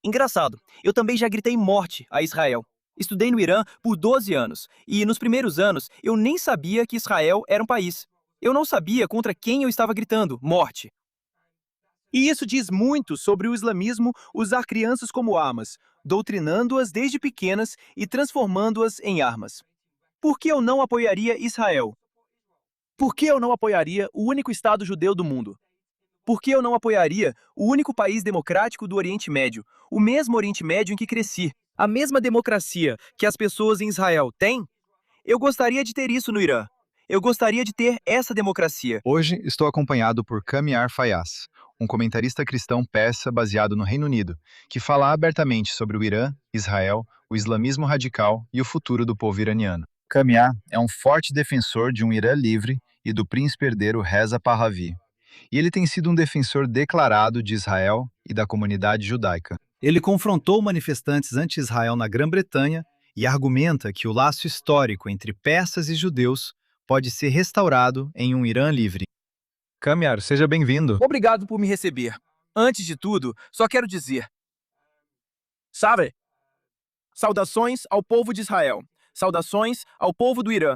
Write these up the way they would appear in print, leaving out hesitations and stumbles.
Engraçado, eu também já gritei morte a Israel. Estudei no Irã por 12 anos, e nos primeiros anos eu nem sabia que Israel era um país. Eu não sabia contra quem eu estava gritando morte. E isso diz muito sobre o islamismo usar crianças como armas, doutrinando-as desde pequenas e transformando-as em armas. Por que eu não apoiaria Israel? Por que eu não apoiaria o único Estado judeu do mundo? Por que eu não apoiaria o único país democrático do Oriente Médio, o mesmo Oriente Médio em que cresci? A mesma democracia que as pessoas em Israel têm? Eu gostaria de ter isso no Irã. Eu gostaria de ter essa democracia. Hoje estou acompanhado por Kamiar Fayaz, um comentarista cristão persa baseado no Reino Unido, que fala abertamente sobre o Irã, Israel, o islamismo radical e o futuro do povo iraniano. Kamiar é um forte defensor de um Irã livre e do príncipe herdeiro Reza Pahlavi. E ele tem sido um defensor declarado de Israel e da comunidade judaica. Ele confrontou manifestantes anti-Israel na Grã-Bretanha e argumenta que o laço histórico entre persas e judeus pode ser restaurado em um Irã livre. Kamiar, seja bem-vindo. Obrigado por me receber. Antes de tudo, só quero dizer, sabe, saudações ao povo de Israel. Saudações ao povo do Irã.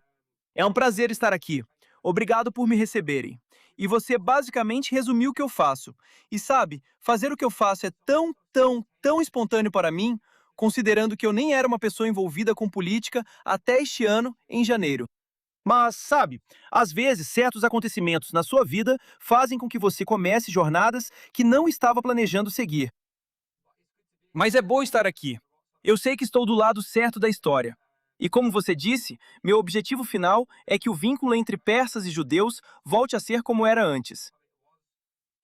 É um prazer estar aqui. Obrigado por me receberem. E você basicamente resumiu o que eu faço. E sabe, fazer o que eu faço é tão espontâneo para mim, considerando que eu nem era uma pessoa envolvida com política até este ano, em janeiro. Mas, sabe, às vezes certos acontecimentos na sua vida fazem com que você comece jornadas que não estava planejando seguir. Mas é bom estar aqui. Eu sei que estou do lado certo da história. E como você disse, meu objetivo final é que o vínculo entre persas e judeus volte a ser como era antes.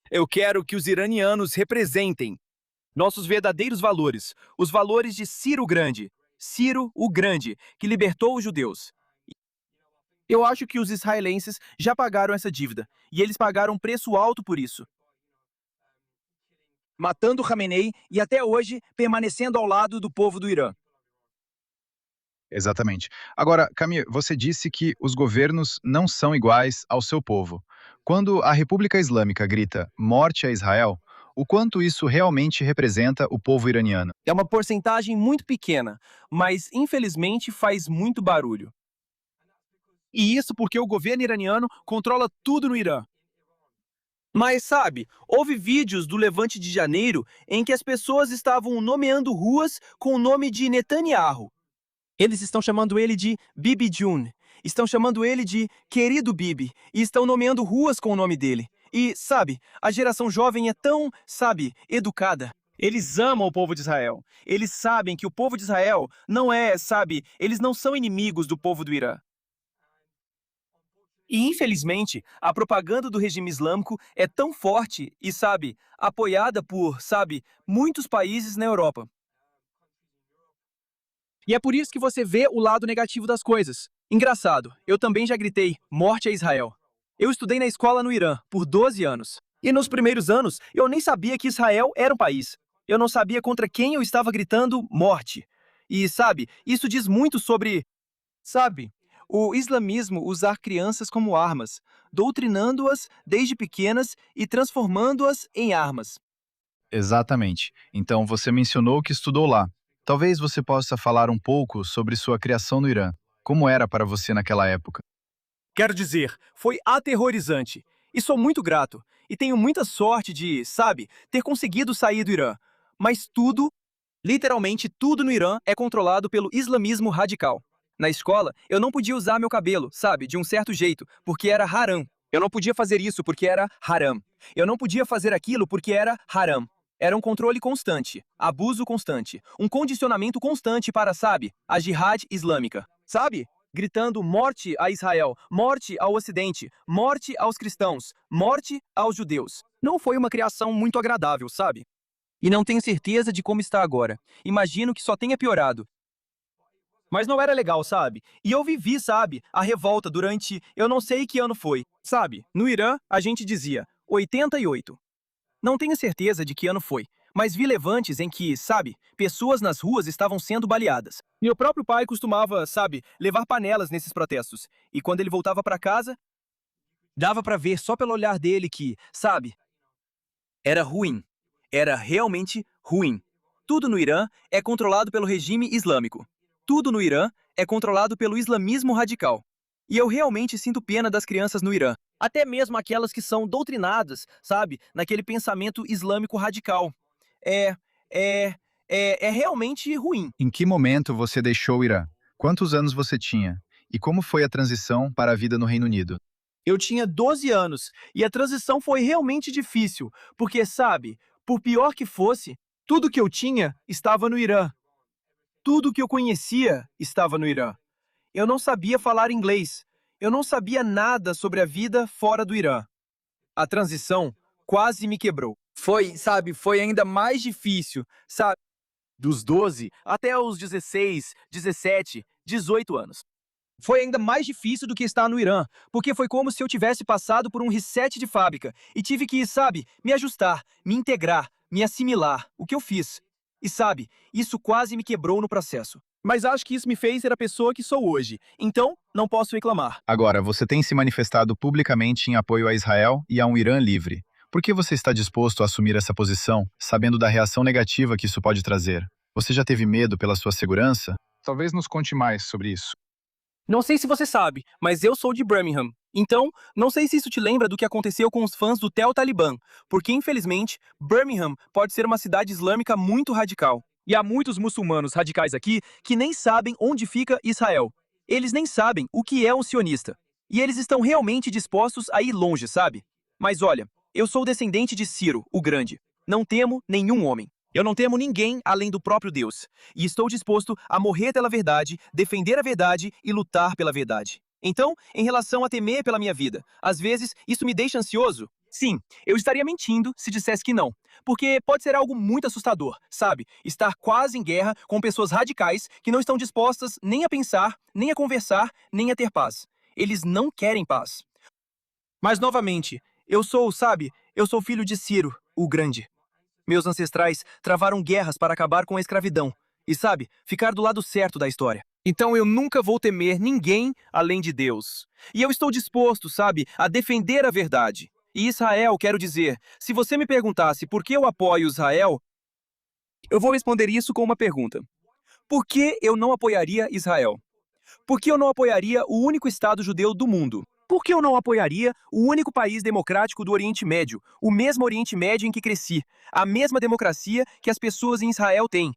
Eu quero que os iranianos representem nossos verdadeiros valores, os valores de Ciro Grande, Ciro o Grande, que libertou os judeus. Eu acho que os israelenses já pagaram essa dívida, e eles pagaram um preço alto por isso. Matando Khamenei e até hoje permanecendo ao lado do povo do Irã. Exatamente. Agora, Camille, você disse que os governos não são iguais ao seu povo. Quando a República Islâmica grita morte a Israel, o quanto isso realmente representa o povo iraniano? É uma porcentagem muito pequena, mas infelizmente faz muito barulho. E isso porque o governo iraniano controla tudo no Irã. Mas sabe, houve vídeos do Levante de Janeiro em que as pessoas estavam nomeando ruas com o nome de Netanyahu. Eles estão chamando ele de Bibi Jun, estão chamando ele de Querido Bibi, e estão nomeando ruas com o nome dele. E, sabe, a geração jovem é tão, sabe, educada. Eles amam o povo de Israel. Eles sabem que o povo de Israel não é, sabe, eles não são inimigos do povo do Irã. E, infelizmente, a propaganda do regime islâmico é tão forte e, sabe, apoiada por, sabe, muitos países na Europa. E é por isso que você vê o lado negativo das coisas. Engraçado, eu também já gritei morte a Israel. Eu estudei na escola no Irã por 12 anos. E nos primeiros anos, eu nem sabia que Israel era um país. Eu não sabia contra quem eu estava gritando morte. E, sabe, isso diz muito sobre, sabe, o islamismo usar crianças como armas, doutrinando-as desde pequenas e transformando-as em armas. Exatamente. Então, você mencionou que estudou lá. Talvez você possa falar um pouco sobre sua criação no Irã. Como era para você naquela época? Quero dizer, foi aterrorizante. E sou muito grato. E tenho muita sorte de, sabe, ter conseguido sair do Irã. Mas tudo, literalmente tudo no Irã é controlado pelo islamismo radical. Na escola, eu não podia usar meu cabelo, sabe, de um certo jeito, porque era haram. Eu não podia fazer isso porque era haram. Eu não podia fazer aquilo porque era haram. Era um controle constante, abuso constante, um condicionamento constante para, sabe, a jihad islâmica. Sabe? Gritando morte a Israel, morte ao Ocidente, morte aos cristãos, morte aos judeus. Não foi uma criação muito agradável, sabe? E não tenho certeza de como está agora. Imagino que só tenha piorado. Mas não era legal, sabe? E eu vivi, sabe, a revolta durante, eu não sei que ano foi. Sabe, no Irã, a gente dizia 88. Não tenho certeza de que ano foi, mas vi levantes em que, sabe, pessoas nas ruas estavam sendo baleadas. Meu próprio pai costumava, sabe, levar panelas nesses protestos. E quando ele voltava para casa, dava para ver só pelo olhar dele que, sabe, era ruim. Era realmente ruim. Tudo no Irã é controlado pelo regime islâmico. Tudo no Irã é controlado pelo islamismo radical. E eu realmente sinto pena das crianças no Irã. Até mesmo aquelas que são doutrinadas, sabe, naquele pensamento islâmico radical. É, é, é realmente ruim. Em que momento você deixou o Irã? Quantos anos você tinha? E como foi a transição para a vida no Reino Unido? Eu tinha 12 anos e a transição foi realmente difícil, porque, sabe, por pior que fosse, tudo que eu tinha estava no Irã. Tudo que eu conhecia estava no Irã. Eu não sabia falar inglês. Eu não sabia nada sobre a vida fora do Irã. A transição quase me quebrou. Foi ainda mais difícil, sabe? Dos 12 até os 16, 17, 18 anos. Foi ainda mais difícil do que estar no Irã, porque foi como se eu tivesse passado por um reset de fábrica e tive que, sabe, me ajustar, me integrar, me assimilar, o que eu fiz. E sabe, isso quase me quebrou no processo. Mas acho que isso me fez ser a pessoa que sou hoje, então não posso reclamar. Agora, você tem se manifestado publicamente em apoio a Israel e a um Irã livre. Por que você está disposto a assumir essa posição, sabendo da reação negativa que isso pode trazer? Você já teve medo pela sua segurança? Talvez nos conte mais sobre isso. Não sei se você sabe, mas eu sou de Birmingham. Então, não sei se isso te lembra do que aconteceu com os fãs do Tel Talibã, porque infelizmente, Birmingham pode ser uma cidade islâmica muito radical. E há muitos muçulmanos radicais aqui que nem sabem onde fica Israel. Eles nem sabem o que é um sionista. E eles estão realmente dispostos a ir longe, sabe? Mas olha, eu sou descendente de Ciro, o Grande. Não temo nenhum homem. Eu não temo ninguém além do próprio Deus. E estou disposto a morrer pela verdade, defender a verdade e lutar pela verdade. Então, em relação a temer pela minha vida, às vezes isso me deixa ansioso? Sim, eu estaria mentindo se dissesse que não. Porque pode ser algo muito assustador, sabe? Estar quase em guerra com pessoas radicais que não estão dispostas nem a pensar, nem a conversar, nem a ter paz. Eles não querem paz. Mas, novamente, eu sou filho de Ciro, o Grande. Meus ancestrais travaram guerras para acabar com a escravidão. E sabe, ficar do lado certo da história. Então eu nunca vou temer ninguém além de Deus. E eu estou disposto, sabe, a defender a verdade. E Israel, quero dizer, se você me perguntasse por que eu apoio Israel, eu vou responder isso com uma pergunta. Por que eu não apoiaria Israel? Por que eu não apoiaria o único Estado judeu do mundo? Por que eu não apoiaria o único país democrático do Oriente Médio, o mesmo Oriente Médio em que cresci, a mesma democracia que as pessoas em Israel têm?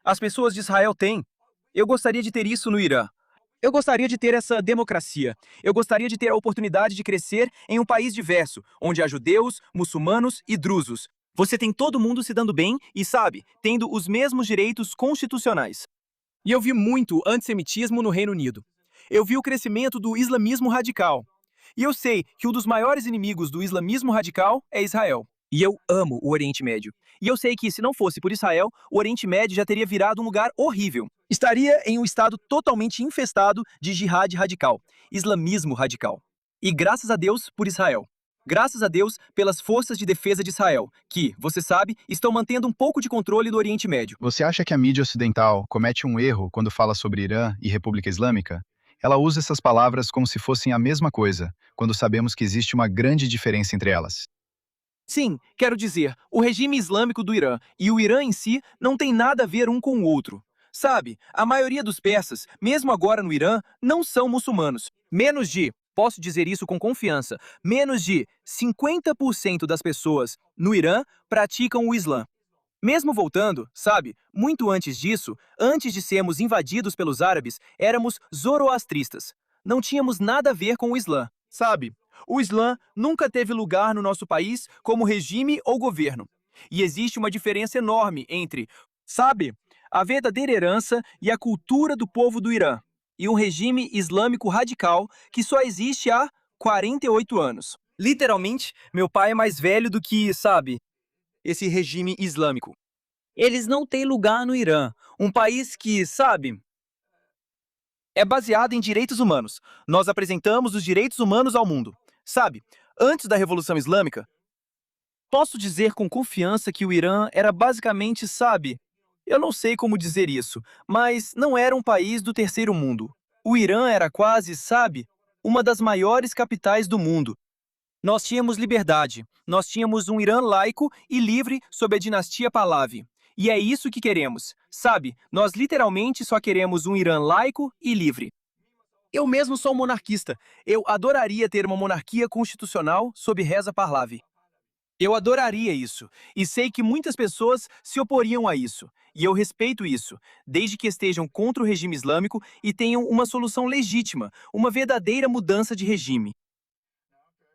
As pessoas de Israel têm. Eu gostaria de ter isso no Irã. Eu gostaria de ter essa democracia. Eu gostaria de ter a oportunidade de crescer em um país diverso, onde há judeus, muçulmanos e drusos. Você tem todo mundo se dando bem e, sabe, tendo os mesmos direitos constitucionais. E eu vi muito antissemitismo no Reino Unido. Eu vi o crescimento do islamismo radical. E eu sei que um dos maiores inimigos do islamismo radical é Israel. E eu amo o Oriente Médio. E eu sei que, se não fosse por Israel, o Oriente Médio já teria virado um lugar horrível. Estaria em um estado totalmente infestado de jihad radical, islamismo radical. E graças a Deus por Israel. Graças a Deus pelas forças de defesa de Israel, que, você sabe, estão mantendo um pouco de controle do Oriente Médio. Você acha que a mídia ocidental comete um erro quando fala sobre Irã e República Islâmica? Ela usa essas palavras como se fossem a mesma coisa, quando sabemos que existe uma grande diferença entre elas. Sim, quero dizer, o regime islâmico do Irã e o Irã em si não tem nada a ver um com o outro. Sabe, a maioria dos persas, mesmo agora no Irã, não são muçulmanos. Posso dizer isso com confiança, menos de 50% das pessoas no Irã praticam o Islã. Mesmo voltando, sabe, muito antes disso, antes de sermos invadidos pelos árabes, éramos zoroastristas. Não tínhamos nada a ver com o Islã. Sabe, o Islã nunca teve lugar no nosso país como regime ou governo. E existe uma diferença enorme entre, sabe, a verdadeira herança e a cultura do povo do Irã, e um regime islâmico radical que só existe há 48 anos. Literalmente, meu pai é mais velho do que, sabe, esse regime islâmico. Eles não têm lugar no Irã, um país que, sabe, é baseado em direitos humanos. Nós apresentamos os direitos humanos ao mundo. Sabe, antes da Revolução Islâmica, posso dizer com confiança que o Irã era basicamente, sabe, eu não sei como dizer isso, mas não era um país do terceiro mundo. O Irã era quase, sabe, uma das maiores capitais do mundo. Nós tínhamos liberdade. Nós tínhamos um Irã laico e livre sob a dinastia Pahlavi. E é isso que queremos. Sabe, nós literalmente só queremos um Irã laico e livre. Eu mesmo sou um monarquista. Eu adoraria ter uma monarquia constitucional sob reza Pahlavi. Eu adoraria isso. E sei que muitas pessoas se oporiam a isso. E eu respeito isso, desde que estejam contra o regime islâmico e tenham uma solução legítima, uma verdadeira mudança de regime.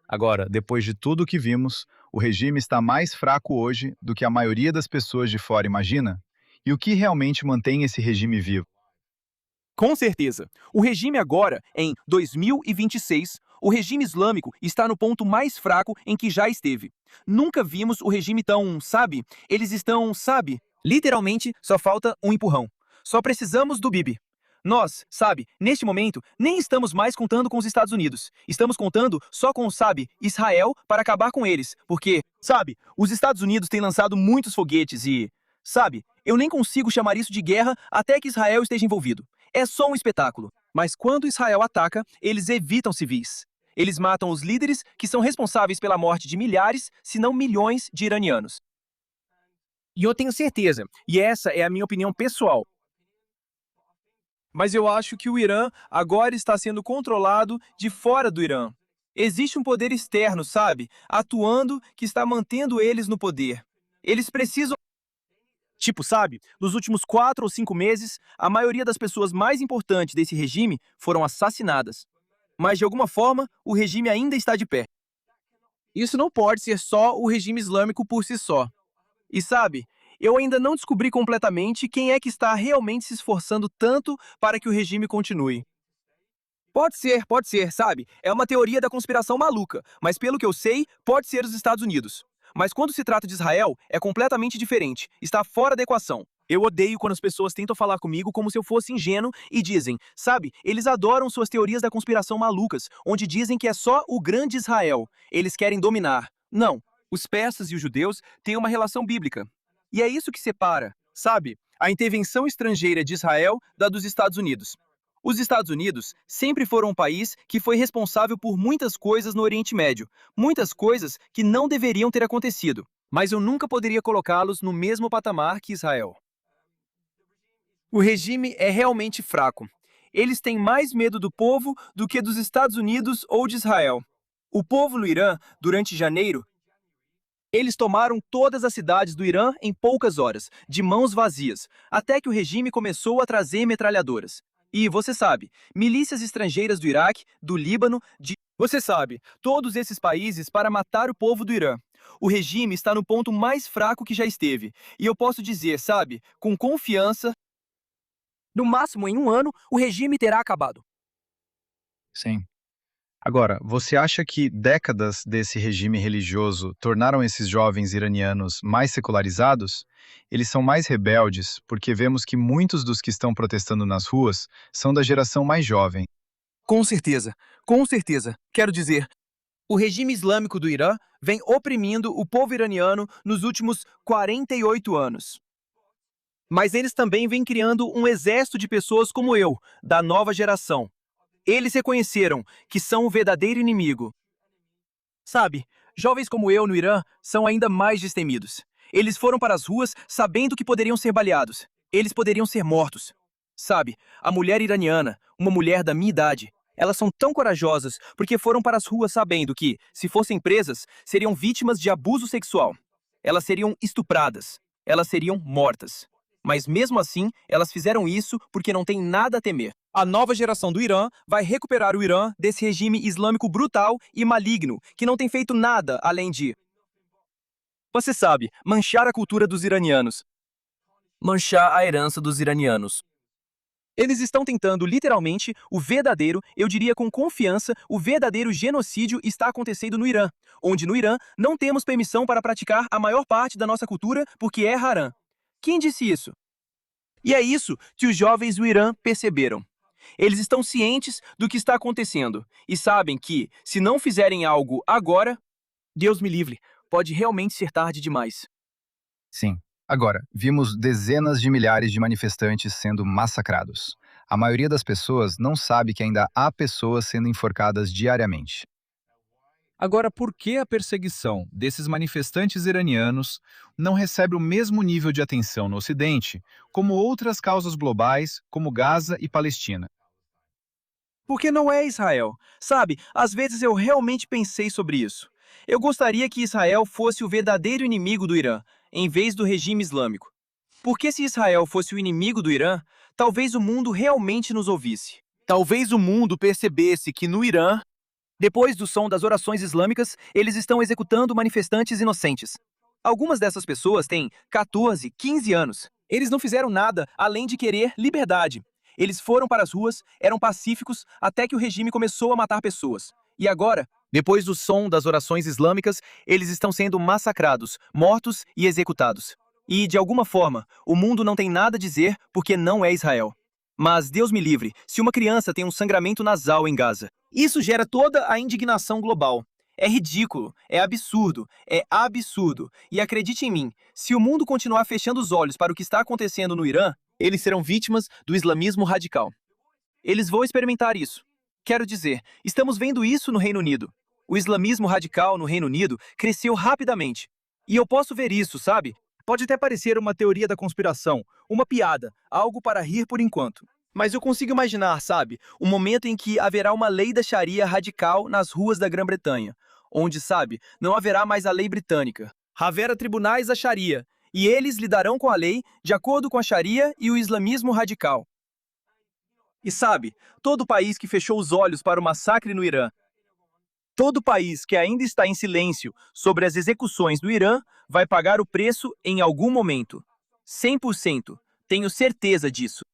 Agora, depois de tudo o que vimos, o regime está mais fraco hoje do que a maioria das pessoas de fora imagina? E o que realmente mantém esse regime vivo? Com certeza. O regime agora, em 2026, o regime islâmico está no ponto mais fraco em que já esteve. Nunca vimos o regime tão, sabe? Eles estão, sabe? Literalmente, só falta um empurrão. Só precisamos do Bibi. Nós, sabe, neste momento, nem estamos mais contando com os Estados Unidos. Estamos contando só com, sabe, Israel para acabar com eles. Porque, sabe, os Estados Unidos têm lançado muitos foguetes e, sabe, eu nem consigo chamar isso de guerra até que Israel esteja envolvido. É só um espetáculo. Mas quando Israel ataca, eles evitam civis. Eles matam os líderes que são responsáveis pela morte de milhares, se não milhões, de iranianos. E eu tenho certeza, e essa é a minha opinião pessoal, mas eu acho que o Irã agora está sendo controlado de fora do Irã. Existe um poder externo, sabe, atuando que está mantendo eles no poder. Eles precisam. Tipo, sabe, nos últimos 4 ou 5 meses, a maioria das pessoas mais importantes desse regime foram assassinadas. Mas, de alguma forma, o regime ainda está de pé. Isso não pode ser só o regime islâmico por si só. E sabe, eu ainda não descobri completamente quem é que está realmente se esforçando tanto para que o regime continue. Pode ser, sabe? É uma teoria da conspiração maluca, mas pelo que eu sei, pode ser os Estados Unidos. Mas quando se trata de Israel, é completamente diferente, está fora da equação. Eu odeio quando as pessoas tentam falar comigo como se eu fosse ingênuo e dizem, sabe, eles adoram suas teorias da conspiração malucas, onde dizem que é só o grande Israel. Eles querem dominar. Não, os persas e os judeus têm uma relação bíblica. E é isso que separa, sabe, a intervenção estrangeira de Israel da dos Estados Unidos. Os Estados Unidos sempre foram um país que foi responsável por muitas coisas no Oriente Médio, muitas coisas que não deveriam ter acontecido, mas eu nunca poderia colocá-los no mesmo patamar que Israel. O regime é realmente fraco. Eles têm mais medo do povo do que dos Estados Unidos ou de Israel. O povo no Irã, durante janeiro, eles tomaram todas as cidades do Irã em poucas horas, de mãos vazias, até que o regime começou a trazer metralhadoras. E, você sabe, milícias estrangeiras do Iraque, do Líbano, de... Você sabe, todos esses países para matar o povo do Irã. O regime está no ponto mais fraco que já esteve. E eu posso dizer, sabe, com confiança, no máximo em um ano, o regime terá acabado. Sim. Agora, você acha que décadas desse regime religioso tornaram esses jovens iranianos mais secularizados? Eles são mais rebeldes porque vemos que muitos dos que estão protestando nas ruas são da geração mais jovem. Com certeza, com certeza. Quero dizer, o regime islâmico do Irã vem oprimindo o povo iraniano nos últimos 48 anos. Mas eles também vêm criando um exército de pessoas como eu, da nova geração. Eles reconheceram que são o verdadeiro inimigo. Sabe, jovens como eu no Irã são ainda mais destemidos. Eles foram para as ruas sabendo que poderiam ser baleados. Eles poderiam ser mortos. Sabe, a mulher iraniana, uma mulher da minha idade, elas são tão corajosas porque foram para as ruas sabendo que, se fossem presas, seriam vítimas de abuso sexual. Elas seriam estupradas. Elas seriam mortas. Mas mesmo assim, elas fizeram isso porque não têm nada a temer. A nova geração do Irã vai recuperar o Irã desse regime islâmico brutal e maligno, que não tem feito nada além de... Você sabe, manchar a cultura dos iranianos. Manchar a herança dos iranianos. Eles estão tentando, literalmente, o verdadeiro, eu diria com confiança, o verdadeiro genocídio está acontecendo no Irã, onde no Irã não temos permissão para praticar a maior parte da nossa cultura porque é haram. Quem disse isso? E é isso que os jovens do Irã perceberam. Eles estão cientes do que está acontecendo e sabem que, se não fizerem algo agora, Deus me livre, pode realmente ser tarde demais. Sim. Agora, vimos dezenas de milhares de manifestantes sendo massacrados. A maioria das pessoas não sabe que ainda há pessoas sendo enforcadas diariamente. Agora, por que a perseguição desses manifestantes iranianos não recebe o mesmo nível de atenção no Ocidente, como outras causas globais, como Gaza e Palestina? Porque não é Israel. Sabe, às vezes eu realmente pensei sobre isso. Eu gostaria que Israel fosse o verdadeiro inimigo do Irã, em vez do regime islâmico. Porque se Israel fosse o inimigo do Irã, talvez o mundo realmente nos ouvisse. Talvez o mundo percebesse que no Irã, depois do som das orações islâmicas, eles estão executando manifestantes inocentes. Algumas dessas pessoas têm 14, 15 anos. Eles não fizeram nada além de querer liberdade. Eles foram para as ruas, eram pacíficos, até que o regime começou a matar pessoas. E agora, depois do som das orações islâmicas, eles estão sendo massacrados, mortos e executados. E, de alguma forma, o mundo não tem nada a dizer porque não é Israel. Mas, Deus me livre, se uma criança tem um sangramento nasal em Gaza, isso gera toda a indignação global. É ridículo, é absurdo, é absurdo. E acredite em mim, se o mundo continuar fechando os olhos para o que está acontecendo no Irã, eles serão vítimas do islamismo radical. Eles vão experimentar isso. Quero dizer, estamos vendo isso no Reino Unido. O islamismo radical no Reino Unido cresceu rapidamente. E eu posso ver isso, sabe? Pode até parecer uma teoria da conspiração, uma piada, algo para rir por enquanto. Mas eu consigo imaginar, sabe, um momento em que haverá uma lei da Sharia radical nas ruas da Grã-Bretanha, onde, sabe, não haverá mais a lei britânica. Haverá tribunais da Sharia, e eles lidarão com a lei de acordo com a Sharia e o islamismo radical. E sabe, todo país que fechou os olhos para o massacre no Irã, todo país que ainda está em silêncio sobre as execuções do Irã vai pagar o preço em algum momento. 100%. Tenho certeza disso.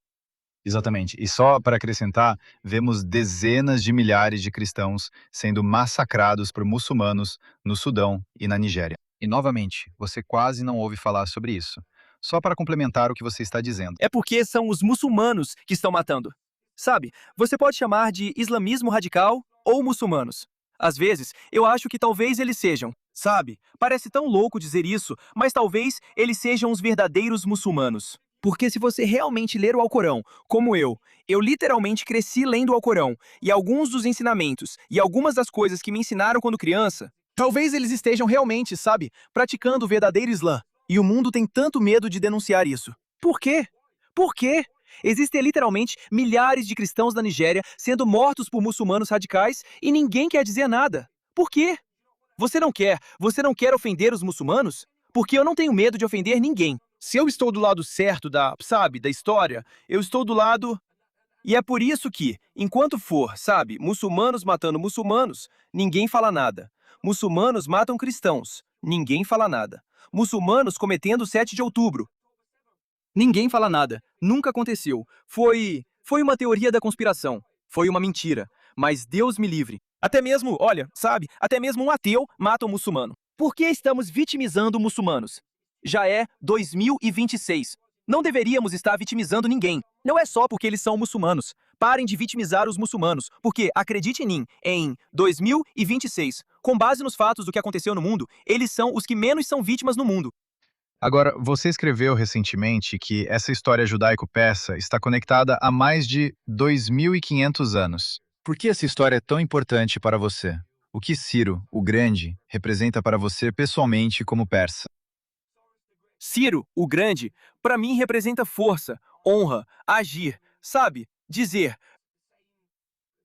Exatamente. E só para acrescentar, vemos dezenas de milhares de cristãos sendo massacrados por muçulmanos no Sudão e na Nigéria. E novamente, você quase não ouve falar sobre isso. Só para complementar o que você está dizendo. É porque são os muçulmanos que estão matando. Sabe, você pode chamar de islamismo radical ou muçulmanos. Às vezes, eu acho que talvez eles sejam. Sabe, parece tão louco dizer isso, mas talvez eles sejam os verdadeiros muçulmanos. Porque se você realmente ler o Alcorão, como eu literalmente cresci lendo o Alcorão, e alguns dos ensinamentos e algumas das coisas que me ensinaram quando criança, talvez eles estejam realmente, sabe, praticando o verdadeiro Islã. E o mundo tem tanto medo de denunciar isso. Por quê? Por quê? Existem literalmente milhares de cristãos na Nigéria sendo mortos por muçulmanos radicais e ninguém quer dizer nada. Por quê? Você não quer ofender os muçulmanos? Porque eu não tenho medo de ofender ninguém. Se eu estou do lado certo da história, eu estou do lado... E é por isso que, enquanto for, sabe, muçulmanos matando muçulmanos, ninguém fala nada. Muçulmanos matam cristãos, ninguém fala nada. Muçulmanos cometendo o 7 de outubro, ninguém fala nada. Nunca aconteceu. Foi uma teoria da conspiração. Foi uma mentira. Mas Deus me livre. Até mesmo, olha, sabe, até mesmo um ateu mata um muçulmano. Por que estamos vitimizando muçulmanos? Já é 2026. Não deveríamos estar vitimizando ninguém. Não é só porque eles são muçulmanos. Parem de vitimizar os muçulmanos, porque, acredite em mim, em 2026, com base nos fatos do que aconteceu no mundo, eles são os que menos são vítimas no mundo. Agora, você escreveu recentemente que essa história judaico-persa está conectada a mais de 2.500 anos. Por que essa história é tão importante para você? O que Ciro, o Grande, representa para você pessoalmente como persa? Ciro, o Grande, para mim representa força, honra, agir, sabe? Dizer.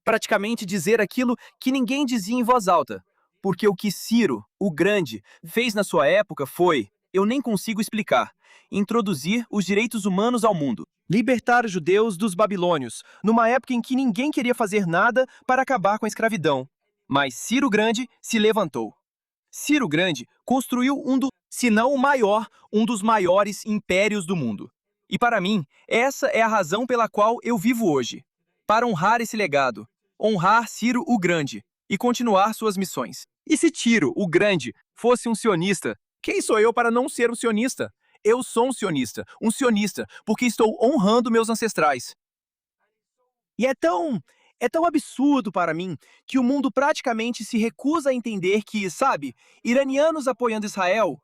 Praticamente dizer aquilo que ninguém dizia em voz alta. Porque o que Ciro, o Grande, fez na sua época foi, eu nem consigo explicar, introduzir os direitos humanos ao mundo. Libertar os judeus dos babilônios, numa época em que ninguém queria fazer nada para acabar com a escravidão. Mas Ciro Grande se levantou. Ciro Grande construiu se não o maior, um dos maiores impérios do mundo. E para mim, essa é a razão pela qual eu vivo hoje. Para honrar esse legado, honrar Ciro o Grande e continuar suas missões. E se Ciro o Grande fosse um sionista, quem sou eu para não ser um sionista? Eu sou um sionista, porque estou honrando meus ancestrais. E é tão absurdo para mim que o mundo praticamente se recusa a entender que, sabe, iranianos apoiando Israel,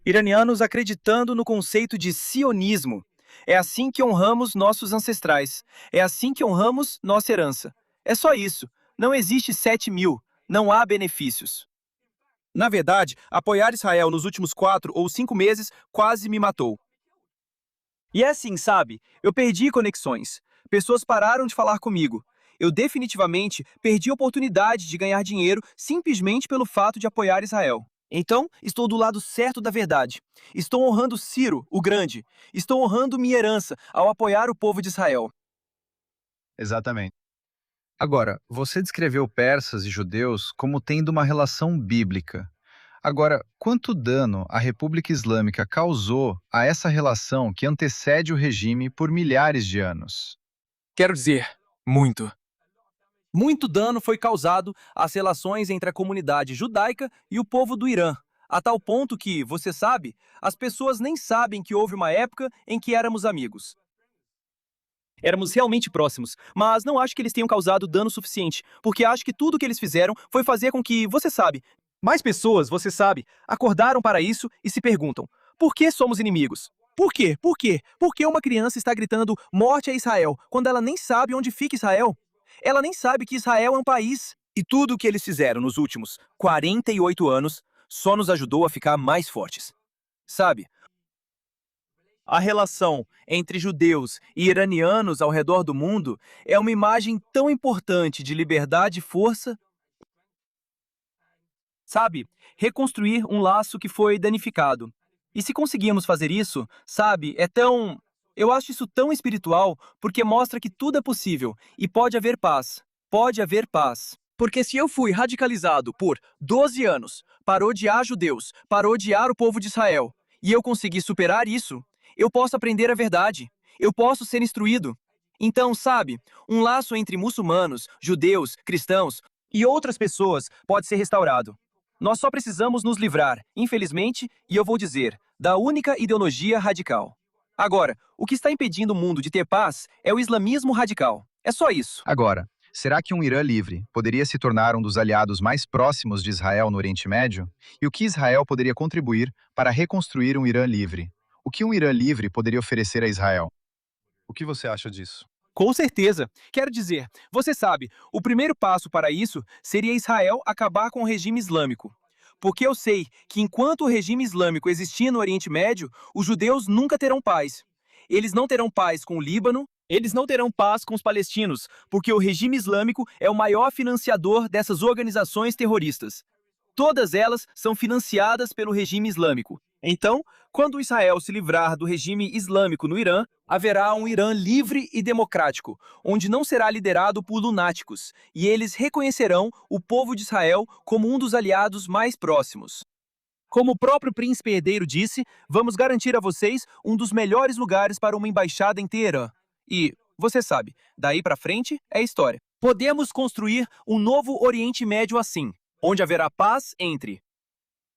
iranianos acreditando no conceito de sionismo. É assim que honramos nossos ancestrais. É assim que honramos nossa herança. É só isso. Não existe 7.000. Não há benefícios. Na verdade, apoiar Israel nos últimos 4 ou 5 meses quase me matou. E é assim, sabe? Eu perdi conexões. Pessoas pararam de falar comigo. Eu definitivamente perdi a oportunidade de ganhar dinheiro simplesmente pelo fato de apoiar Israel. Então, estou do lado certo da verdade. Estou honrando Ciro, o Grande. Estou honrando minha herança ao apoiar o povo de Israel. Exatamente. Agora, você descreveu persas e judeus como tendo uma relação bíblica. Agora, quanto dano a República Islâmica causou a essa relação que antecede o regime por milhares de anos? Quero dizer, muito. Muito dano foi causado às relações entre a comunidade judaica e o povo do Irã, a tal ponto que, você sabe, as pessoas nem sabem que houve uma época em que éramos amigos. Éramos realmente próximos, mas não acho que eles tenham causado dano suficiente, porque acho que tudo o que eles fizeram foi fazer com que, você sabe, mais pessoas, você sabe, acordaram para isso e se perguntam: por que somos inimigos? Por quê? Por quê? Por que uma criança está gritando morte a Israel quando ela nem sabe onde fica Israel? Ela nem sabe que Israel é um país. E tudo o que eles fizeram nos últimos 48 anos só nos ajudou a ficar mais fortes. Sabe? A relação entre judeus e iranianos ao redor do mundo é uma imagem tão importante de liberdade e força. Sabe? Reconstruir um laço que foi danificado. E se conseguirmos fazer isso, sabe, é tão. Eu acho isso tão espiritual porque mostra que tudo é possível e pode haver paz. Pode haver paz. Porque se eu fui radicalizado por 12 anos para odiar judeus, para odiar o povo de Israel, e eu consegui superar isso, eu posso aprender a verdade. Eu posso ser instruído. Então, sabe, um laço entre muçulmanos, judeus, cristãos e outras pessoas pode ser restaurado. Nós só precisamos nos livrar, infelizmente, e eu vou dizer, da única ideologia radical. Agora, o que está impedindo o mundo de ter paz é o islamismo radical. É só isso. Agora, será que um Irã livre poderia se tornar um dos aliados mais próximos de Israel no Oriente Médio? E o que Israel poderia contribuir para reconstruir um Irã livre? O que um Irã livre poderia oferecer a Israel? O que você acha disso? Com certeza. Quero dizer, você sabe, o primeiro passo para isso seria Israel acabar com o regime islâmico. Porque eu sei que enquanto o regime islâmico existir no Oriente Médio, os judeus nunca terão paz. Eles não terão paz com o Líbano, eles não terão paz com os palestinos, porque o regime islâmico é o maior financiador dessas organizações terroristas. Todas elas são financiadas pelo regime islâmico. Então, quando Israel se livrar do regime islâmico no Irã, haverá um Irã livre e democrático, onde não será liderado por lunáticos, e eles reconhecerão o povo de Israel como um dos aliados mais próximos. Como o próprio príncipe herdeiro disse, vamos garantir a vocês um dos melhores lugares para uma embaixada em Teherã. E, você sabe, daí para frente é história. Podemos construir um novo Oriente Médio assim, onde haverá paz entre,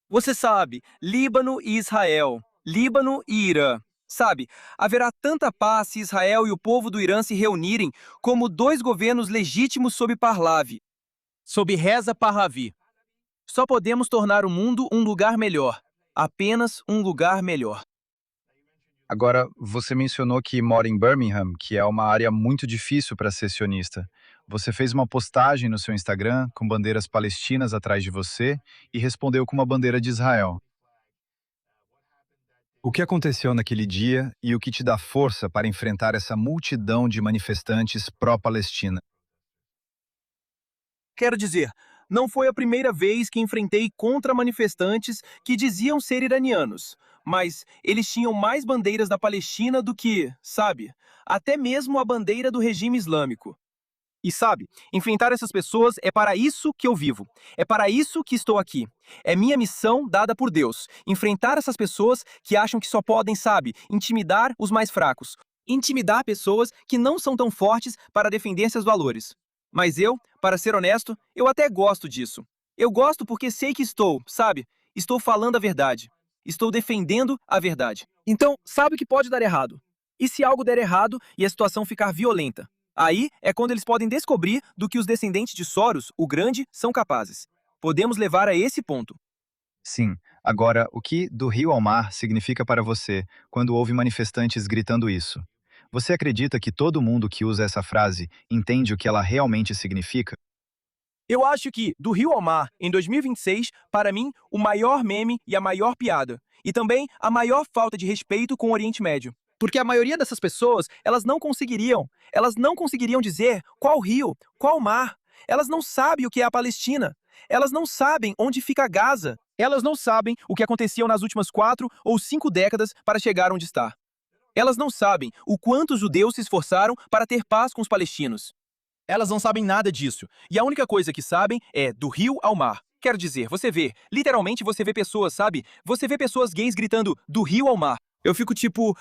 você sabe, Líbano e Israel, Líbano e Irã. Sabe, haverá tanta paz se Israel e o povo do Irã se reunirem como dois governos legítimos sob Pahlavi, sob Reza Pahlavi. Só podemos tornar o mundo um lugar melhor, apenas um lugar melhor. Agora, você mencionou que mora em Birmingham, que é uma área muito difícil para ser sionista. Você fez uma postagem no seu Instagram com bandeiras palestinas atrás de você e respondeu com uma bandeira de Israel. O que aconteceu naquele dia e o que te dá força para enfrentar essa multidão de manifestantes pró-Palestina? Quero dizer, não foi a primeira vez que enfrentei contra manifestantes que diziam ser iranianos, mas eles tinham mais bandeiras da Palestina do que, sabe, até mesmo a bandeira do regime islâmico. E sabe, enfrentar essas pessoas é para isso que eu vivo. É para isso que estou aqui. É minha missão dada por Deus. Enfrentar essas pessoas que acham que só podem, sabe, intimidar os mais fracos. Intimidar pessoas que não são tão fortes para defender seus valores. Mas eu, para ser honesto, eu até gosto disso. Eu gosto porque sei que estou, sabe, estou falando a verdade. Estou defendendo a verdade. Então, sabe o que pode dar errado? E se algo der errado e a situação ficar violenta? Aí é quando eles podem descobrir do que os descendentes de Soros, o Grande, são capazes. Podemos levar a esse ponto. Sim. Agora, o que do rio ao mar significa para você quando ouve manifestantes gritando isso? Você acredita que todo mundo que usa essa frase entende o que ela realmente significa? Eu acho que, do rio ao mar, em 2026, para mim, o maior meme e a maior piada. E também a maior falta de respeito com o Oriente Médio. Porque a maioria dessas pessoas, elas não conseguiriam dizer qual rio, qual mar. Elas não sabem o que é a Palestina. Elas não sabem onde fica Gaza. Elas não sabem o que aconteceu nas últimas 4 ou 5 décadas para chegar onde está. Elas não sabem o quanto os judeus se esforçaram para ter paz com os palestinos. Elas não sabem nada disso. E a única coisa que sabem é do rio ao mar. Quero dizer, você vê, literalmente você vê pessoas, sabe? Você vê pessoas gays gritando do rio ao mar. Eu fico tipo,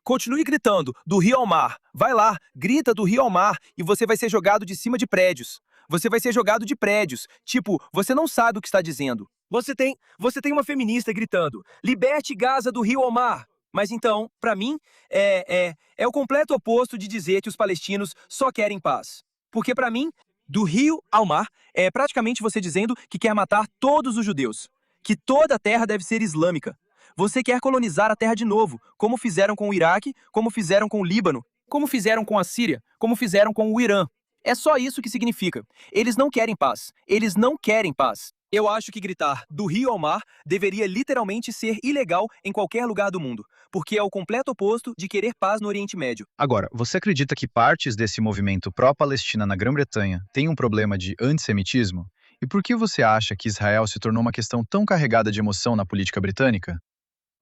continue gritando, do rio ao mar. Vai lá, grita do rio ao mar e você vai ser jogado de cima de prédios. Você vai ser jogado de prédios. Tipo, você não sabe o que está dizendo. Você tem uma feminista gritando, liberte Gaza do rio ao mar. Mas então, para mim, é o completo oposto de dizer que os palestinos só querem paz. Porque para mim, do rio ao mar, é praticamente você dizendo que quer matar todos os judeus. Que toda a terra deve ser islâmica. Você quer colonizar a terra de novo, como fizeram com o Iraque, como fizeram com o Líbano, como fizeram com a Síria, como fizeram com o Irã. É só isso que significa. Eles não querem paz. Eles não querem paz. Eu acho que gritar do rio ao mar deveria literalmente ser ilegal em qualquer lugar do mundo, porque é o completo oposto de querer paz no Oriente Médio. Agora, você acredita que partes desse movimento pró-Palestina na Grã-Bretanha têm um problema de antissemitismo? E por que você acha que Israel se tornou uma questão tão carregada de emoção na política britânica?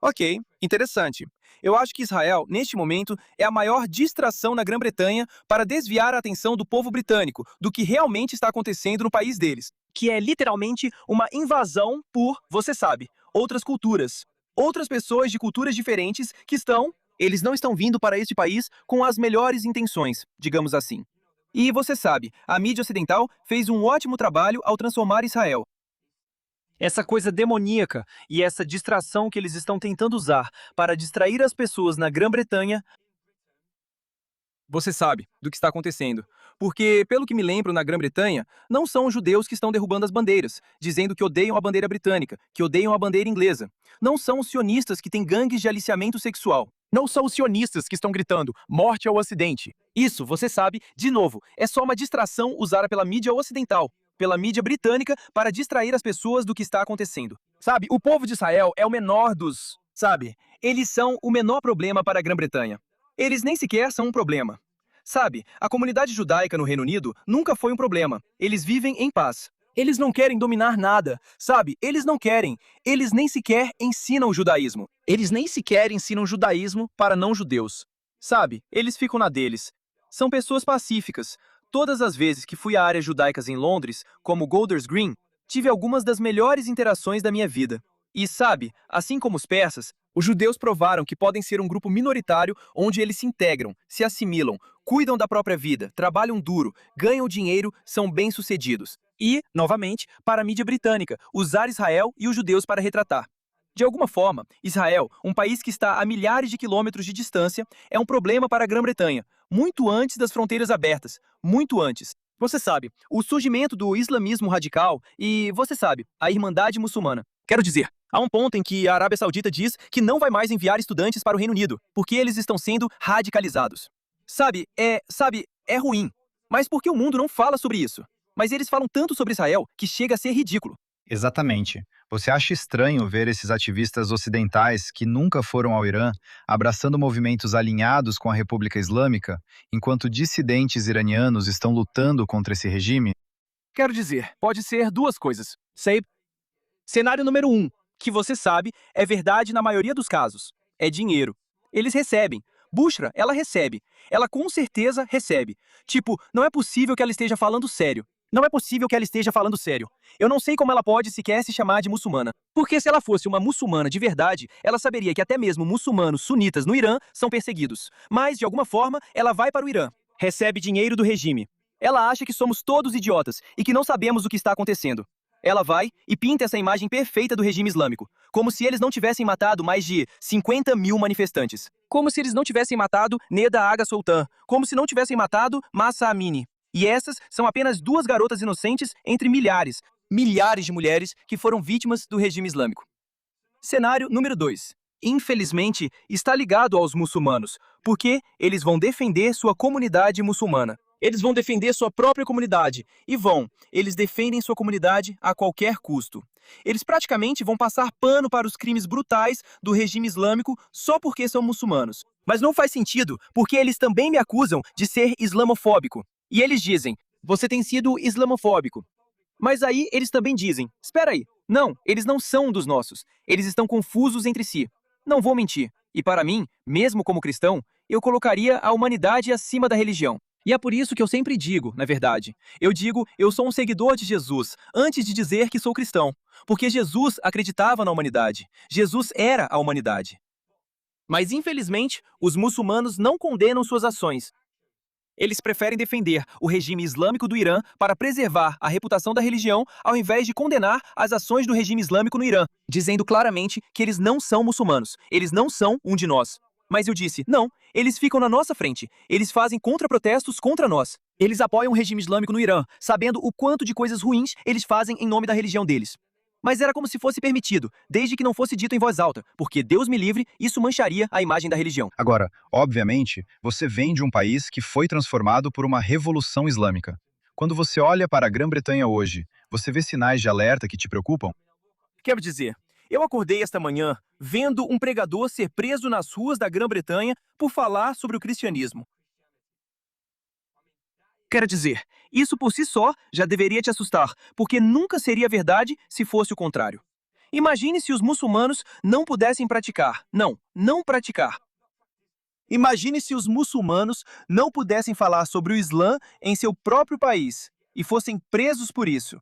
Ok, interessante. Eu acho que Israel, neste momento, é a maior distração na Grã-Bretanha para desviar a atenção do povo britânico do que realmente está acontecendo no país deles, que é literalmente uma invasão por, você sabe, outras culturas. Outras pessoas de culturas diferentes que eles não estão vindo para este país com as melhores intenções, digamos assim. E você sabe, a mídia ocidental fez um ótimo trabalho ao transformar Israel. Essa coisa demoníaca e essa distração que eles estão tentando usar para distrair as pessoas na Grã-Bretanha, você sabe do que está acontecendo. Porque, pelo que me lembro, na Grã-Bretanha, não são os judeus que estão derrubando as bandeiras, dizendo que odeiam a bandeira britânica, que odeiam a bandeira inglesa. Não são os sionistas que têm gangues de aliciamento sexual. Não são os sionistas que estão gritando morte ao Ocidente. Isso, você sabe, de novo, é só uma distração usada pela mídia ocidental, pela mídia britânica, para distrair as pessoas do que está acontecendo. Sabe, o povo de Israel é o menor dos... Sabe, eles são o menor problema para a Grã-Bretanha. Eles nem sequer são um problema. Sabe, a comunidade judaica no Reino Unido nunca foi um problema. Eles vivem em paz. Eles não querem dominar nada, sabe? Eles não querem. Eles nem sequer ensinam o judaísmo. Eles nem sequer ensinam judaísmo para não-judeus. Sabe, eles ficam na deles. São pessoas pacíficas. Todas as vezes que fui a áreas judaicas em Londres, como Golders Green, tive algumas das melhores interações da minha vida. E sabe, assim como os persas, os judeus provaram que podem ser um grupo minoritário onde eles se integram, se assimilam, cuidam da própria vida, trabalham duro, ganham dinheiro, são bem-sucedidos. E, novamente, para a mídia britânica, usar Israel e os judeus para retratar. De alguma forma, Israel, um país que está a milhares de quilômetros de distância, é um problema para a Grã-Bretanha, muito antes das fronteiras abertas, muito antes. Você sabe, o surgimento do islamismo radical e, você sabe, a Irmandade Muçulmana. Quero dizer, há um ponto em que a Arábia Saudita diz que não vai mais enviar estudantes para o Reino Unido, porque eles estão sendo radicalizados. Sabe, é ruim. Mas por que o mundo não fala sobre isso? Mas eles falam tanto sobre Israel que chega a ser ridículo. Exatamente. Você acha estranho ver esses ativistas ocidentais que nunca foram ao Irã abraçando movimentos alinhados com a República Islâmica, enquanto dissidentes iranianos estão lutando contra esse regime? Quero dizer, pode ser duas coisas. Cenário número 1, que você sabe, é verdade na maioria dos casos. É dinheiro. Eles recebem. Bushra, ela recebe. Ela com certeza recebe. Tipo, não é possível que ela esteja falando sério. Não é possível que ela esteja falando sério. Eu não sei como ela pode sequer se chamar de muçulmana. Porque se ela fosse uma muçulmana de verdade, ela saberia que até mesmo muçulmanos sunitas no Irã são perseguidos. Mas, de alguma forma, ela vai para o Irã. Recebe dinheiro do regime. Ela acha que somos todos idiotas e que não sabemos o que está acontecendo. Ela vai e pinta essa imagem perfeita do regime islâmico, como se eles não tivessem matado mais de 50 mil manifestantes. Como se eles não tivessem matado Neda Agha Sultan. Como se não tivessem matado Mahsa Amini. E essas são apenas 2 garotas inocentes entre milhares de mulheres que foram vítimas do regime islâmico. Cenário número 2. Infelizmente, está ligado aos muçulmanos, porque eles vão defender sua comunidade muçulmana. Eles vão defender sua própria comunidade. E eles defendem sua comunidade a qualquer custo. Eles praticamente vão passar pano para os crimes brutais do regime islâmico só porque são muçulmanos. Mas não faz sentido, porque eles também me acusam de ser islamofóbico. E eles dizem, você tem sido islamofóbico. Mas aí eles também dizem, espera aí, não, eles não são um dos nossos. Eles estão confusos entre si. Não vou mentir. E para mim, mesmo como cristão, eu colocaria a humanidade acima da religião. E é por isso que eu sempre digo, na verdade. Eu digo, eu sou um seguidor de Jesus, antes de dizer que sou cristão. Porque Jesus acreditava na humanidade. Jesus era a humanidade. Mas, infelizmente, os muçulmanos não condenam suas ações. Eles preferem defender o regime islâmico do Irã para preservar a reputação da religião, ao invés de condenar as ações do regime islâmico no Irã, dizendo claramente que eles não são muçulmanos, eles não são um de nós. Mas eu disse, não, eles ficam na nossa frente, eles fazem contraprotestos contra nós. Eles apoiam o regime islâmico no Irã, sabendo o quanto de coisas ruins eles fazem em nome da religião deles. Mas era como se fosse permitido, desde que não fosse dito em voz alta, porque Deus me livre, isso mancharia a imagem da religião. Agora, obviamente, você vem de um país que foi transformado por uma revolução islâmica. Quando você olha para a Grã-Bretanha hoje, você vê sinais de alerta que te preocupam? Quero dizer, eu acordei esta manhã vendo um pregador ser preso nas ruas da Grã-Bretanha por falar sobre o cristianismo. Quero dizer, isso por si só já deveria te assustar, porque nunca seria verdade se fosse o contrário. Imagine se os muçulmanos não pudessem praticar. Não praticar. Imagine se os muçulmanos não pudessem falar sobre o Islã em seu próprio país e fossem presos por isso.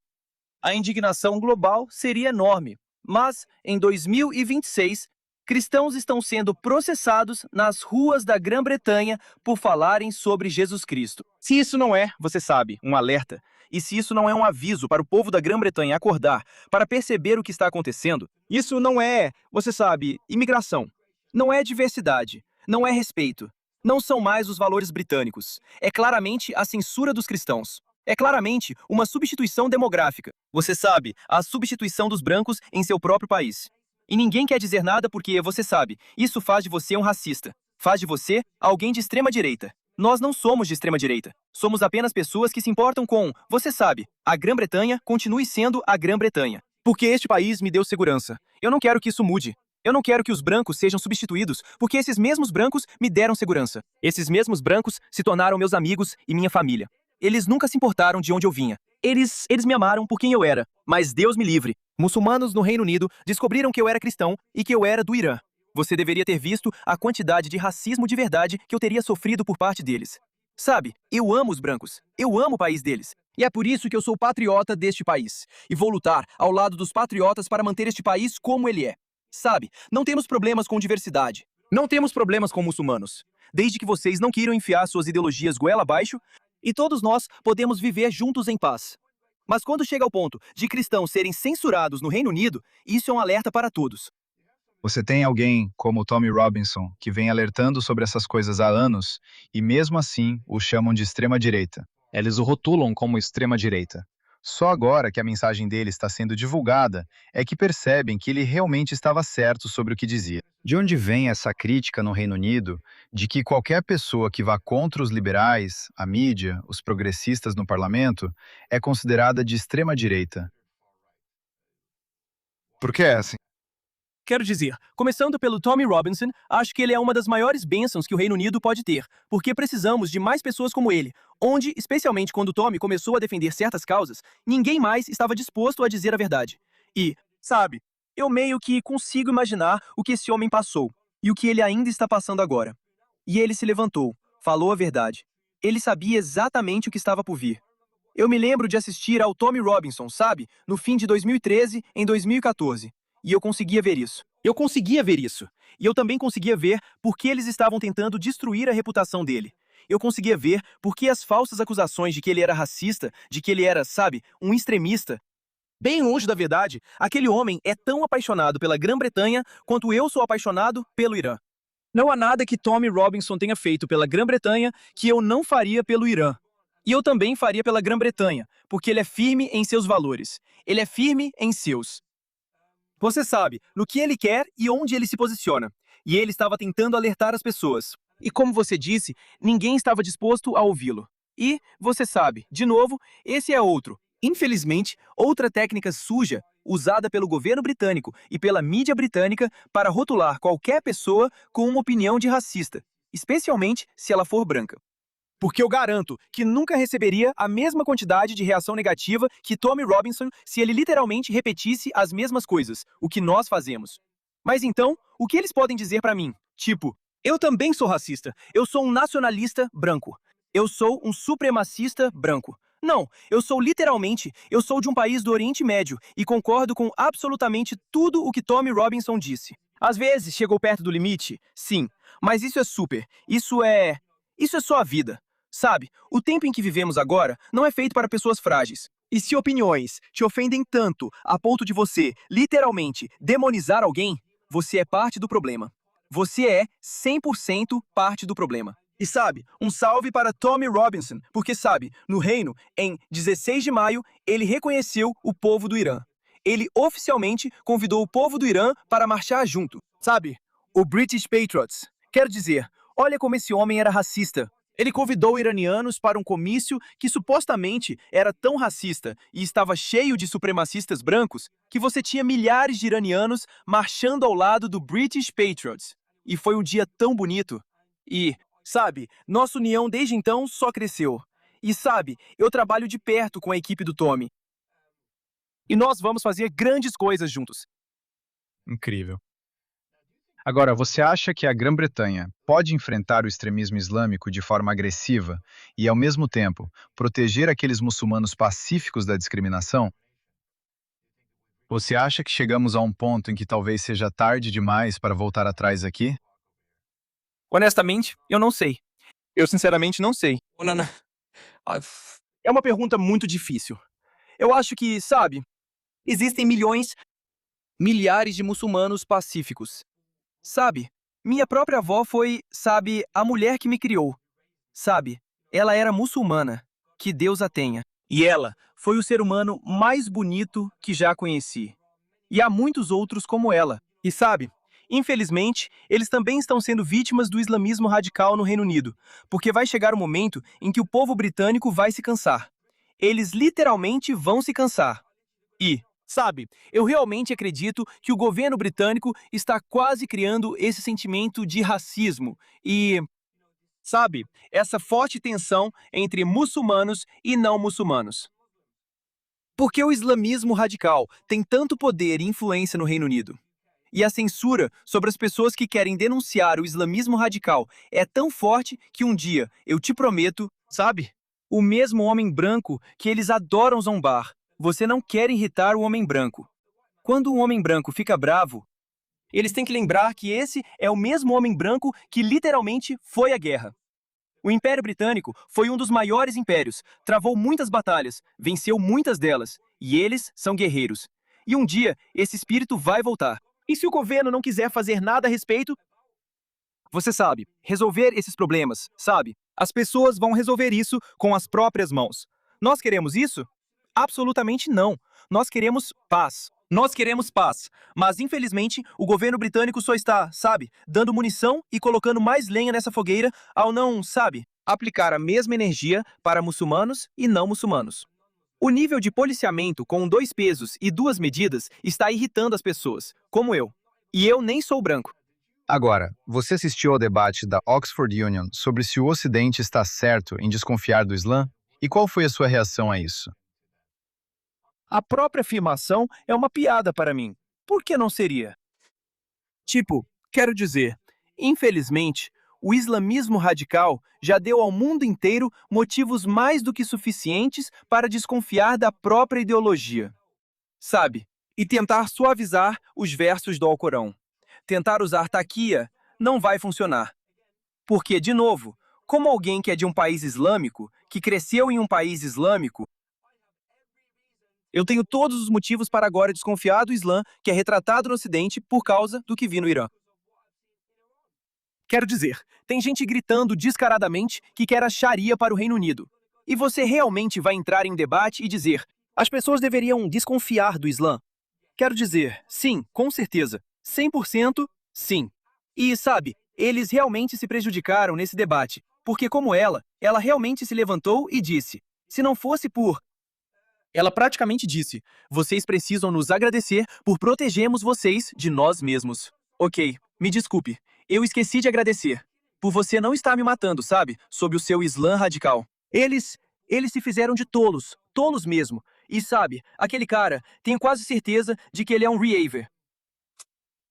A indignação global seria enorme, mas em 2026, cristãos estão sendo processados nas ruas da Grã-Bretanha por falarem sobre Jesus Cristo. Se isso não é, você sabe, um alerta, e se isso não é um aviso para o povo da Grã-Bretanha acordar para perceber o que está acontecendo, isso não é, você sabe, imigração. Não é diversidade. Não é respeito. Não são mais os valores britânicos. É claramente a censura dos cristãos. É claramente uma substituição demográfica. Você sabe, a substituição dos brancos em seu próprio país. E ninguém quer dizer nada porque, você sabe, isso faz de você um racista. Faz de você alguém de extrema-direita. Nós não somos de extrema-direita. Somos apenas pessoas que se importam com, você sabe, a Grã-Bretanha continue sendo a Grã-Bretanha. Porque este país me deu segurança. Eu não quero que isso mude. Eu não quero que os brancos sejam substituídos, porque esses mesmos brancos me deram segurança. Esses mesmos brancos se tornaram meus amigos e minha família. Eles nunca se importaram de onde eu vinha. Eles me amaram por quem eu era. Mas Deus me livre. Muçulmanos no Reino Unido descobriram que eu era cristão e que eu era do Irã. Você deveria ter visto a quantidade de racismo de verdade que eu teria sofrido por parte deles. Sabe, eu amo os brancos. Eu amo o país deles. E é por isso que eu sou patriota deste país. E vou lutar ao lado dos patriotas para manter este país como ele é. Sabe, não temos problemas com diversidade. Não temos problemas com muçulmanos. Desde que vocês não queiram enfiar suas ideologias goela abaixo, e todos nós podemos viver juntos em paz. Mas quando chega ao ponto de cristãos serem censurados no Reino Unido, isso é um alerta para todos. Você tem alguém como Tommy Robinson, que vem alertando sobre essas coisas há anos, e mesmo assim o chamam de extrema-direita. Eles o rotulam como extrema-direita. Só agora que a mensagem dele está sendo divulgada é que percebem que ele realmente estava certo sobre o que dizia. De onde vem essa crítica no Reino Unido de que qualquer pessoa que vá contra os liberais, a mídia, os progressistas no parlamento, é considerada de extrema-direita? Por que é assim? Quero dizer, começando pelo Tommy Robinson, acho que ele é uma das maiores bênçãos que o Reino Unido pode ter, porque precisamos de mais pessoas como ele, onde, especialmente quando Tommy começou a defender certas causas, ninguém mais estava disposto a dizer a verdade. E, sabe, eu meio que consigo imaginar o que esse homem passou, e o que ele ainda está passando agora. E ele se levantou, falou a verdade. Ele sabia exatamente o que estava por vir. Eu me lembro de assistir ao Tommy Robinson, sabe, no fim de 2013, em 2014. E eu conseguia ver isso. Eu conseguia ver isso. E eu também conseguia ver por que eles estavam tentando destruir a reputação dele. Eu conseguia ver por que as falsas acusações de que ele era racista, de que ele era, sabe, um extremista. Bem longe da verdade, aquele homem é tão apaixonado pela Grã-Bretanha quanto eu sou apaixonado pelo Irã. Não há nada que Tommy Robinson tenha feito pela Grã-Bretanha que eu não faria pelo Irã. E eu também faria pela Grã-Bretanha, porque ele é firme em seus valores. Ele é firme em seus. Você sabe, no que ele quer e onde ele se posiciona. E ele estava tentando alertar as pessoas. E como você disse, ninguém estava disposto a ouvi-lo. E, você sabe, de novo, esse é outro. Infelizmente, outra técnica suja usada pelo governo britânico e pela mídia britânica para rotular qualquer pessoa com uma opinião de racista, especialmente se ela for branca. Porque eu garanto que nunca receberia a mesma quantidade de reação negativa que Tommy Robinson se ele literalmente repetisse as mesmas coisas, o que nós fazemos. Mas então, o que eles podem dizer pra mim? Tipo, eu também sou racista, eu sou um nacionalista branco, eu sou um supremacista branco. Não, eu sou de um país do Oriente Médio e concordo com absolutamente tudo o que Tommy Robinson disse. Às vezes chegou perto do limite, sim, mas isso é só a vida. Sabe, o tempo em que vivemos agora não é feito para pessoas frágeis. E se opiniões te ofendem tanto a ponto de você, literalmente, demonizar alguém, você é parte do problema. Você é 100% parte do problema. E sabe, um salve para Tommy Robinson, porque sabe, no reino, em 16 de maio, ele reconheceu o povo do Irã. Ele oficialmente convidou o povo do Irã para marchar junto. Sabe, o British Patriots. Quero dizer, olha como esse homem era racista. Ele convidou iranianos para um comício que supostamente era tão racista e estava cheio de supremacistas brancos que você tinha milhares de iranianos marchando ao lado do British Patriots. E foi um dia tão bonito. E, sabe, nossa união desde então só cresceu. E sabe, eu trabalho de perto com a equipe do Tommy. E nós vamos fazer grandes coisas juntos. Incrível. Agora, você acha que a Grã-Bretanha pode enfrentar o extremismo islâmico de forma agressiva e, ao mesmo tempo, proteger aqueles muçulmanos pacíficos da discriminação? Você acha que chegamos a um ponto em que talvez seja tarde demais para voltar atrás aqui? Honestamente, eu não sei. Eu sinceramente não sei. É uma pergunta muito difícil. Eu acho que, sabe, existem milhares de muçulmanos pacíficos. Sabe, minha própria avó foi, sabe, a mulher que me criou. Sabe, ela era muçulmana. Que Deus a tenha. E ela foi o ser humano mais bonito que já conheci. E há muitos outros como ela. E sabe, infelizmente, eles também estão sendo vítimas do islamismo radical no Reino Unido, porque vai chegar o momento em que o povo britânico vai se cansar. Eles literalmente vão se cansar. E, sabe, eu realmente acredito que o governo britânico está quase criando esse sentimento de racismo e, sabe, essa forte tensão entre muçulmanos e não muçulmanos. Porque o islamismo radical tem tanto poder e influência no Reino Unido. E a censura sobre as pessoas que querem denunciar o islamismo radical é tão forte que um dia, eu te prometo, sabe, o mesmo homem branco que eles adoram zombar, você não quer irritar o homem branco. Quando um homem branco fica bravo, eles têm que lembrar que esse é o mesmo homem branco que literalmente foi à guerra. O Império Britânico foi um dos maiores impérios, travou muitas batalhas, venceu muitas delas, e eles são guerreiros. E um dia, esse espírito vai voltar. E se o governo não quiser fazer nada a respeito? Você sabe, resolver esses problemas, sabe? As pessoas vão resolver isso com as próprias mãos. Nós queremos isso? Absolutamente não. Nós queremos paz. Nós queremos paz. Mas, infelizmente, o governo britânico só está, sabe, dando munição e colocando mais lenha nessa fogueira ao não, sabe, aplicar a mesma energia para muçulmanos e não muçulmanos. O nível de policiamento com 2 pesos e 2 medidas está irritando as pessoas, como eu. E eu nem sou branco. Agora, você assistiu ao debate da Oxford Union sobre se o Ocidente está certo em desconfiar do Islã? E qual foi a sua reação a isso? A própria afirmação é uma piada para mim. Por que não seria? Tipo, quero dizer, infelizmente, o islamismo radical já deu ao mundo inteiro motivos mais do que suficientes para desconfiar da própria ideologia. Sabe? E tentar suavizar os versos do Alcorão. Tentar usar taquia não vai funcionar. Porque, de novo, como alguém que é de um país islâmico, que cresceu em um país islâmico, eu tenho todos os motivos para agora desconfiar do Islã, que é retratado no Ocidente por causa do que vi no Irã. Quero dizer, tem gente gritando descaradamente que quer a Sharia para o Reino Unido. E você realmente vai entrar em um debate e dizer, as pessoas deveriam desconfiar do Islã? Quero dizer, sim, com certeza. 100% sim. E, sabe, eles realmente se prejudicaram nesse debate, porque como ela, ela realmente se levantou e disse: se não fosse por... Ela praticamente disse: vocês precisam nos agradecer por protegermos vocês de nós mesmos. Ok, me desculpe, eu esqueci de agradecer. Por você não estar me matando, sabe? Sob o seu Islã radical. Eles se fizeram de tolos, tolos mesmo. E sabe, aquele cara, tenho quase certeza de que ele é um Reaver.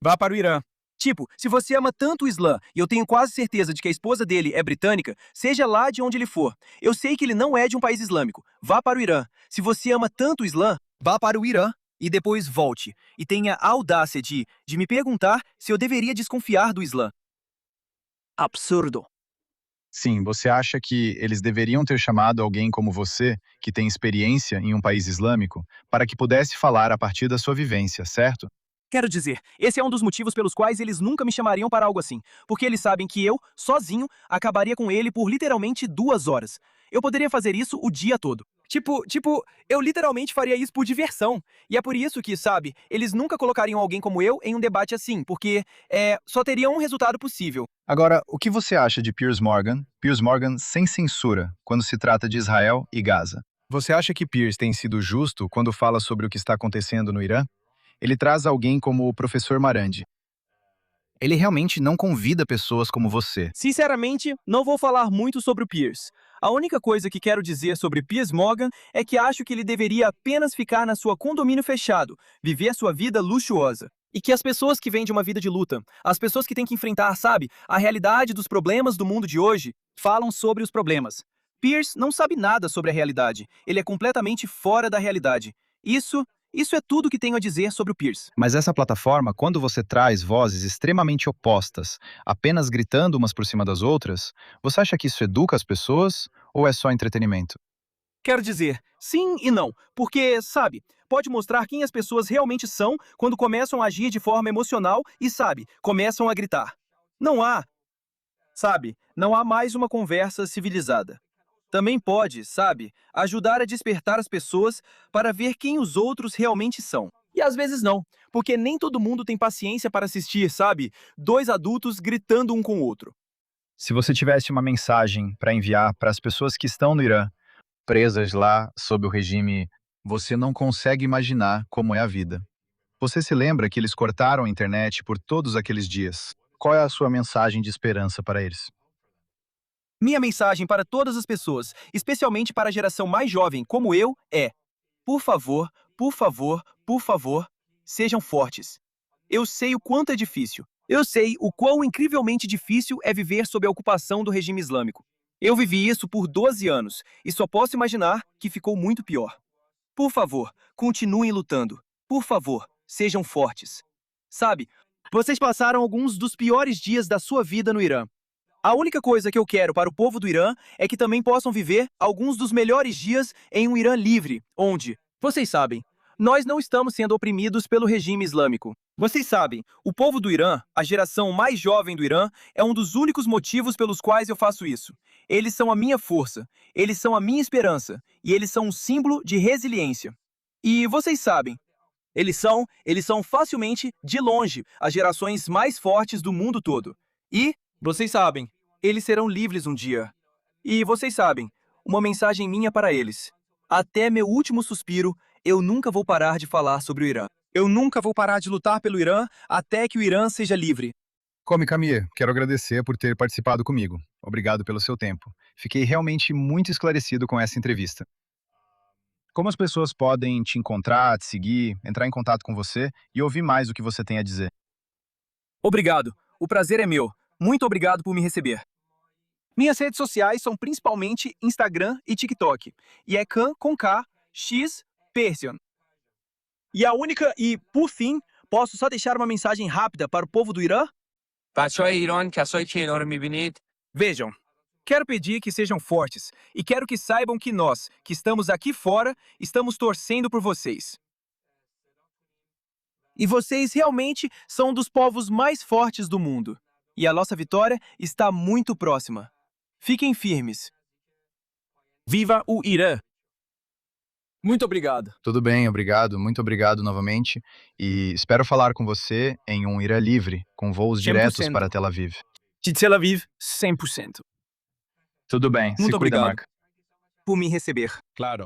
Vá para o Irã. Tipo, se você ama tanto o Islã, e eu tenho quase certeza de que a esposa dele é britânica, seja lá de onde ele for. Eu sei que ele não é de um país islâmico. Vá para o Irã. Se você ama tanto o Islã, vá para o Irã e depois volte. E tenha a audácia de me perguntar se eu deveria desconfiar do Islã. Absurdo. Sim, você acha que eles deveriam ter chamado alguém como você, que tem experiência em um país islâmico, para que pudesse falar a partir da sua vivência, certo? Quero dizer, esse é um dos motivos pelos quais eles nunca me chamariam para algo assim. Porque eles sabem que eu, sozinho, acabaria com ele por literalmente 2 horas. Eu poderia fazer isso o dia todo. Tipo, eu literalmente faria isso por diversão. E é por isso que, sabe, eles nunca colocariam alguém como eu em um debate assim, porque, só teria um resultado possível. Agora, o que você acha de Piers Morgan? Piers Morgan sem censura, quando se trata de Israel e Gaza. Você acha que Piers tem sido justo quando fala sobre o que está acontecendo no Irã? Ele traz alguém como o professor Marandi. Ele realmente não convida pessoas como você. Sinceramente, não vou falar muito sobre o Piers. A única coisa que quero dizer sobre Piers Morgan é que acho que ele deveria apenas ficar na sua condomínio fechado, viver sua vida luxuosa. E que as pessoas que vêm de uma vida de luta, as pessoas que têm que enfrentar, sabe, a realidade dos problemas do mundo de hoje, falam sobre os problemas. Piers não sabe nada sobre a realidade. Ele é completamente fora da realidade. Isso é tudo que tenho a dizer sobre o Piers. Mas essa plataforma, quando você traz vozes extremamente opostas, apenas gritando umas por cima das outras, você acha que isso educa as pessoas ou é só entretenimento? Quero dizer, sim e não, porque, sabe, pode mostrar quem as pessoas realmente são quando começam a agir de forma emocional e, sabe, começam a gritar. Não há, sabe, não há mais uma conversa civilizada. Também pode, sabe, ajudar a despertar as pessoas para ver quem os outros realmente são. E às vezes não, porque nem todo mundo tem paciência para assistir, sabe, 2 adultos gritando um com o outro. Se você tivesse uma mensagem para enviar para as pessoas que estão no Irã, presas lá sob o regime, você não consegue imaginar como é a vida. Você se lembra que eles cortaram a internet por todos aqueles dias? Qual é a sua mensagem de esperança para eles? Minha mensagem para todas as pessoas, especialmente para a geração mais jovem como eu, é: por favor, por favor, por favor, sejam fortes. Eu sei o quanto é difícil. Eu sei o quão incrivelmente difícil é viver sob a ocupação do regime islâmico. Eu vivi isso por 12 anos e só posso imaginar que ficou muito pior. Por favor, continuem lutando. Por favor, sejam fortes. Sabe, vocês passaram alguns dos piores dias da sua vida no Irã. A única coisa que eu quero para o povo do Irã é que também possam viver alguns dos melhores dias em um Irã livre, onde, vocês sabem, nós não estamos sendo oprimidos pelo regime islâmico. Vocês sabem, o povo do Irã, a geração mais jovem do Irã, é um dos únicos motivos pelos quais eu faço isso. Eles são a minha força, eles são a minha esperança, e eles são um símbolo de resiliência. E vocês sabem, eles são facilmente, de longe, as gerações mais fortes do mundo todo. E, vocês sabem, eles serão livres um dia. E vocês sabem, uma mensagem minha para eles. Até meu último suspiro, eu nunca vou parar de falar sobre o Irã. Eu nunca vou parar de lutar pelo Irã até que o Irã seja livre. Come Camille, quero agradecer por ter participado comigo. Obrigado pelo seu tempo. Fiquei realmente muito esclarecido com essa entrevista. Como as pessoas podem te encontrar, te seguir, entrar em contato com você e ouvir mais o que você tem a dizer? Obrigado. O prazer é meu. Muito obrigado por me receber. Minhas redes sociais são principalmente Instagram e TikTok. E é Khan com K, X, Persian. Por fim, posso só deixar uma mensagem rápida para o povo do Irã? بچه‌های ایران کسایی که اینا رو می‌بینید Vejam, quero pedir que sejam fortes e quero que saibam que nós, que estamos aqui fora, estamos torcendo por vocês. E vocês realmente são um dos povos mais fortes do mundo. E a nossa vitória está muito próxima. Fiquem firmes. Viva o Irã! Muito obrigado. Tudo bem, obrigado, muito obrigado novamente. E espero falar com você em um Irã livre, com voos diretos 100%. para Tel Aviv. De Tel Aviv, 100%. Tudo bem. Se Muito cuida, obrigado. Mark. Por me receber. Claro.